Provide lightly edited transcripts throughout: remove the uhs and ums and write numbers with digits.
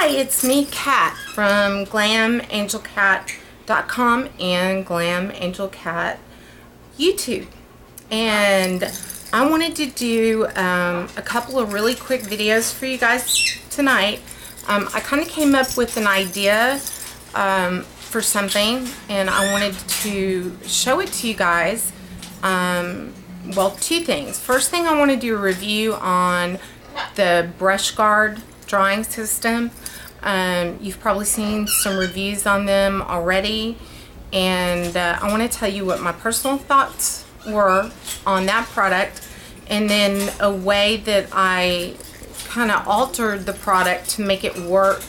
Hi, it's me, Kat, from glamangelcat.com and glamangelcat YouTube. And I wanted to do a couple of really quick videos for you guys tonight. I kind of came up with an idea for something, and I wanted to show it to you guys. Well, two things. First thing, I want to do a review on the brush guard drawing system. You've probably seen some reviews on them already, and I want to tell you what my personal thoughts were on that product, and then a way that I kind of altered the product to make it work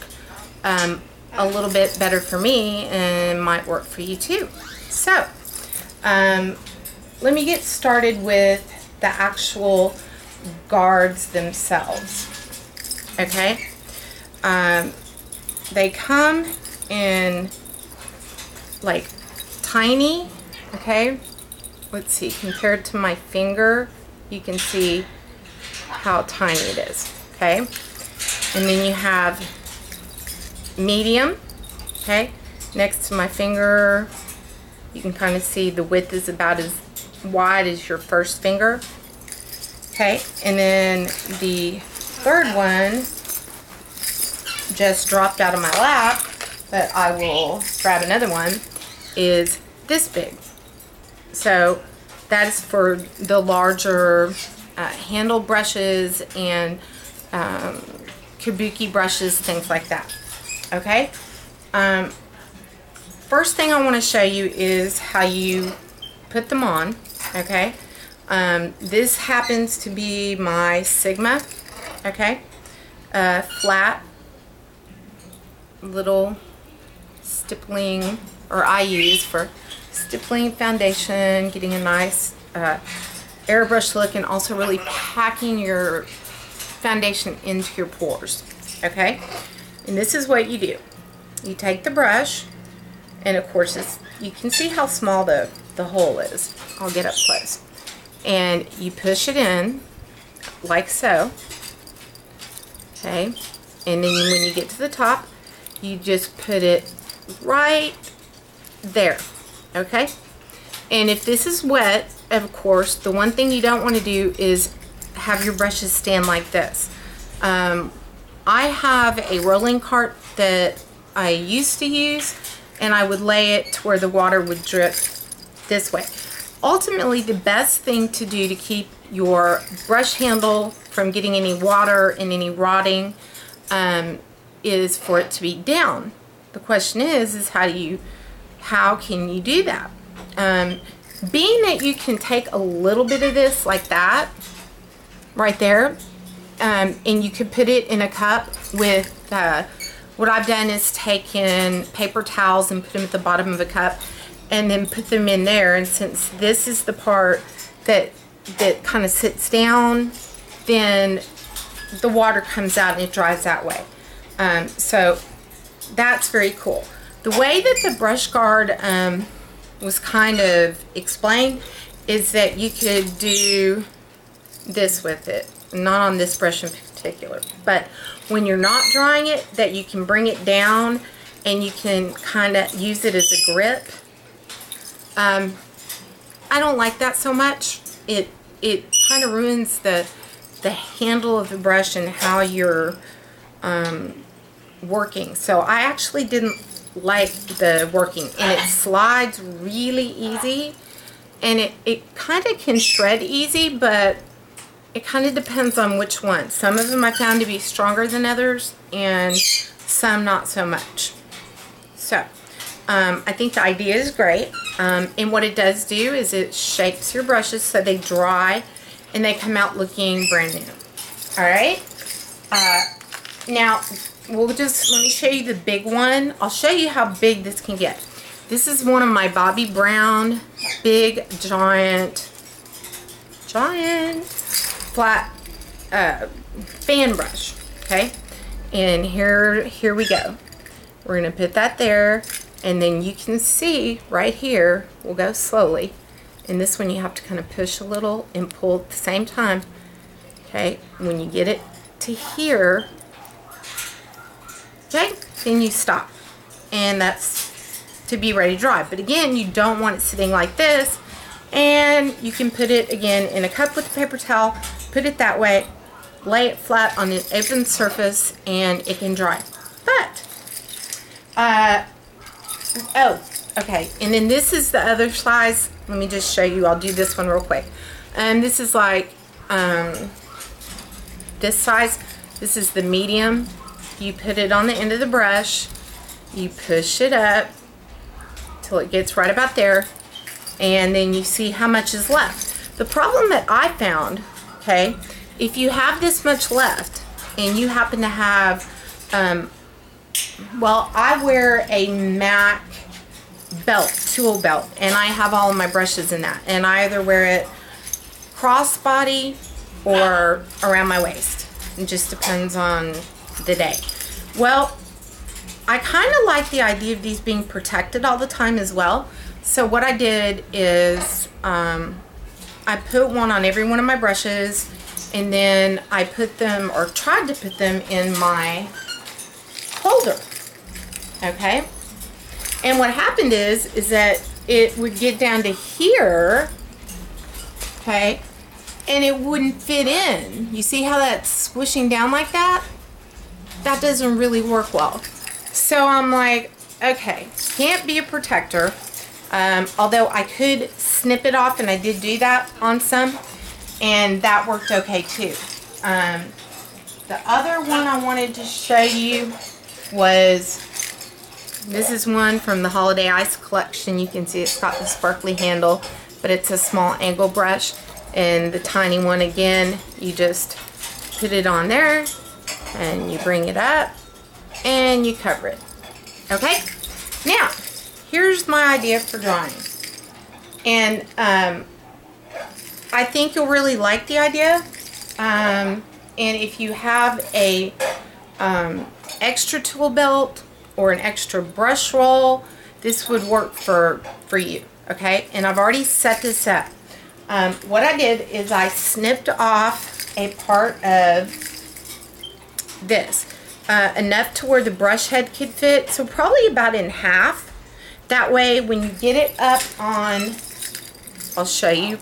a little bit better for me and might work for you too. So let me get started with the actual guards themselves. Okay, they come in like tiny. Okay, let's see, compared to my finger, you can see how tiny it is. Okay, and then you have medium. Okay, next to my finger, you can kind of see the width is about as wide as your first finger. Okay, and then the third one just dropped out of my lap, but I will grab another one, is this big. So that is for the larger handle brushes and kabuki brushes, things like that. Okay, first thing I want to show you is how you put them on. Okay, this happens to be my Sigma. Okay, flat little stippling, or I use for stippling foundation, getting a nice airbrush look, and also really packing your foundation into your pores. Okay, and this is what you do. You take the brush, and of course you can see how small the hole is. I'll get up close. And you push it in like so. Okay, and then when you get to the top, you just put it right there. Okay, and if this is wet, of course, the one thing you don't want to do is have your brushes stand like this. I have a rolling cart that I used to use, and I would lay it to where the water would drip this way. Ultimately, the best thing to do to keep your brush handle from getting any water and any rotting is for it to be down. The question is how can you do that? Being that you can take a little bit of this like that right there, and you could put it in a cup with what I've done is taken paper towels and put them at the bottom of a cup and then put them in there, and since this is the part that kind of sits down, then the water comes out and it dries that way. So that's very cool. The way that the brush guard was kind of explained is that you could do this with it, not on this brush in particular, but when you're not drying it, that you can bring it down and you can kind of use it as a grip. I don't like that so much. It kind of ruins the handle of the brush and how you're working. So I actually didn't like the working, and it slides really easy, and it kind of can shred easy, but it kind of depends on which one. Some of them I found to be stronger than others, and some not so much. So I think the idea is great, and what it does do is it shapes your brushes so they dry and they come out looking brand new. Alright, now let me show you the big one. I'll show you how big this can get. This is one of my Bobbi Brown big giant flat fan brush. Okay, and here we go. We're gonna put that there, and then you can see right here, we'll go slowly, and this one you have to kind of push a little and pull at the same time. Okay, when you get it to here, then you stop. And that's to be ready to dry. But again, you don't want it sitting like this. And you can put it again in a cup with a paper towel, put it that way, lay it flat on an open surface, and it can dry. But, oh, okay, and then this is the other size. Let me just show you. I'll do this one real quick. This is like this size. This is the medium. You put it on the end of the brush. You push it up till it gets right about there, and then you see how much is left. The problem that I found, okay, if you have this much left and you happen to have, well, I wear a MAC belt, tool belt, and I have all of my brushes in that, and I either wear it crossbody or around my waist. It just depends on the day. Well, I kind of like the idea of these being protected all the time as well. So what I did is I put one on every one of my brushes, and then I put them, or tried to put them, in my holder. Okay? And what happened is that it would get down to here, okay, and it wouldn't fit in. You see how that's squishing down like that? That doesn't really work well. So I'm like, okay, can't be a protector. Although I could snip it off, and I did do that on some, and that worked okay too. The other one I wanted to show you was, this is one from the Holiday Ice collection. You can see it's got the sparkly handle, but it's a small angle brush. And the tiny one, again, you just put it on there, and you bring it up, and you cover it. Okay? Now, here's my idea for drawing. And I think you'll really like the idea. And if you have a extra tool belt or an extra brush roll, this would work for you. Okay? And I've already set this up. What I did is I snipped off a part of this. Enough to where the brush head could fit, so probably about in half. That way when you get it up on, I'll show you,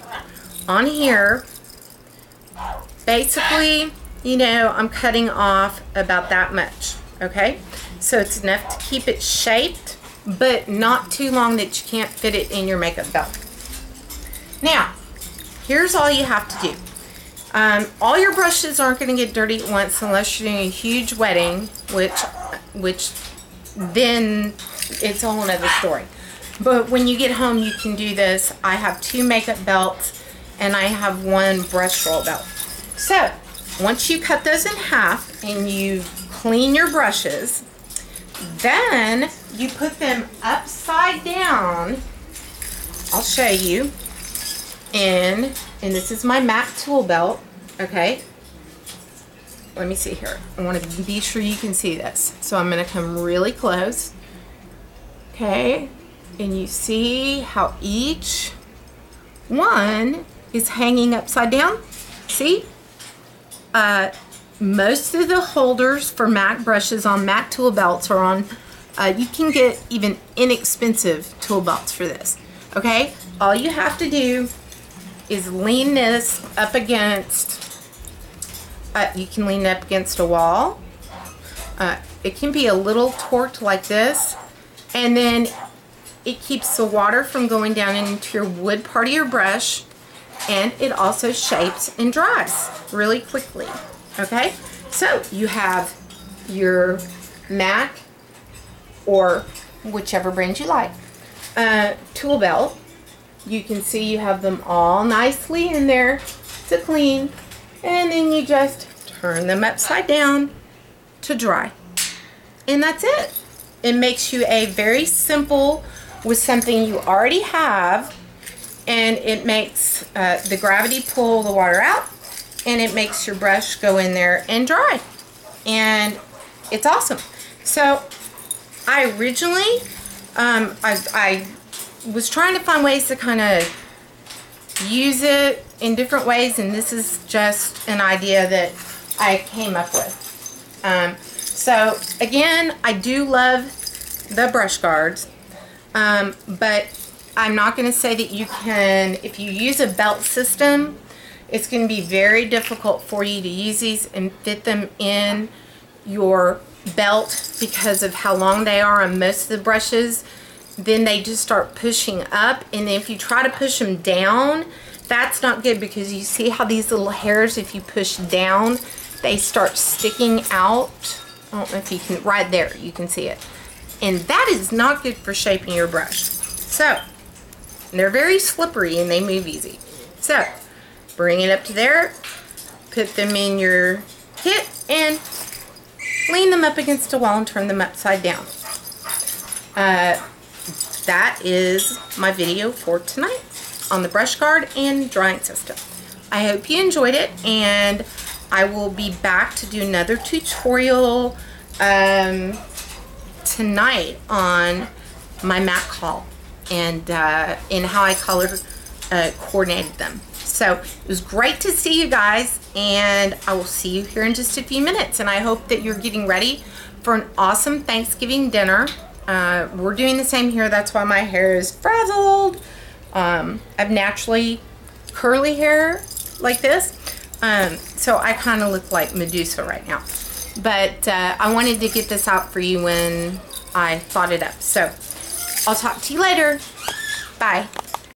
on here, basically, you know, I'm cutting off about that much, okay? So it's enough to keep it shaped, but not too long that you can't fit it in your makeup belt. Now, here's all you have to do. All your brushes aren't going to get dirty at once unless you're doing a huge wetting, which then it's a whole nother story. But when you get home, you can do this. I have 2 makeup belts, and I have 1 brush roll belt. So once you cut those in half and you clean your brushes, then you put them upside down. I'll show you. And this is my MAC tool belt, okay? Let me see here. I want to be sure you can see this. So I'm going to come really close, okay? And you see how each one is hanging upside down? See? Most of the holders for MAC brushes on MAC tool belts are on, you can get even inexpensive tool belts for this, okay? All you have to do is lean this up against, you can lean it up against a wall. It can be a little torqued like this, and then it keeps the water from going down into your wood part of your brush, and it also shapes and dries really quickly, okay? So you have your MAC, or whichever brand you like, tool belt. You can see you have them all nicely in there to clean, and then you just turn them upside down to dry. And that's it. It makes you a very simple with something you already have, and it makes the gravity pull the water out, and it makes your brush go in there and dry. And it's awesome. So I originally, I was trying to find ways to kind of use it in different ways, and this is just an idea that I came up with. So again, I do love the brush guards, but I'm not going to say that you can, if you use a belt system, it's going to be very difficult for you to use these and fit them in your belt because of how long they are on most of the brushes. Then they just start pushing up, and if you try to push them down, that's not good, because you see how these little hairs, if you push down, they start sticking out. I don't know if you can, right there, you can see it. And that is not good for shaping your brush. So, they're very slippery and they move easy. So, bring it up to there, put them in your kit, and lean them up against a wall and turn them upside down. That is my video for tonight on the brush guard and drawing system. I hope you enjoyed it, and I will be back to do another tutorial tonight on my MAC haul and how I color coordinated them. So it was great to see you guys, and I will see you here in just a few minutes, and I hope that you're getting ready for an awesome Thanksgiving dinner. We're doing the same here. That's why my hair is frazzled. I've naturally curly hair like this, so I kind of look like Medusa right now. But I wanted to get this out for you when I thought it up. So I'll talk to you later. Bye.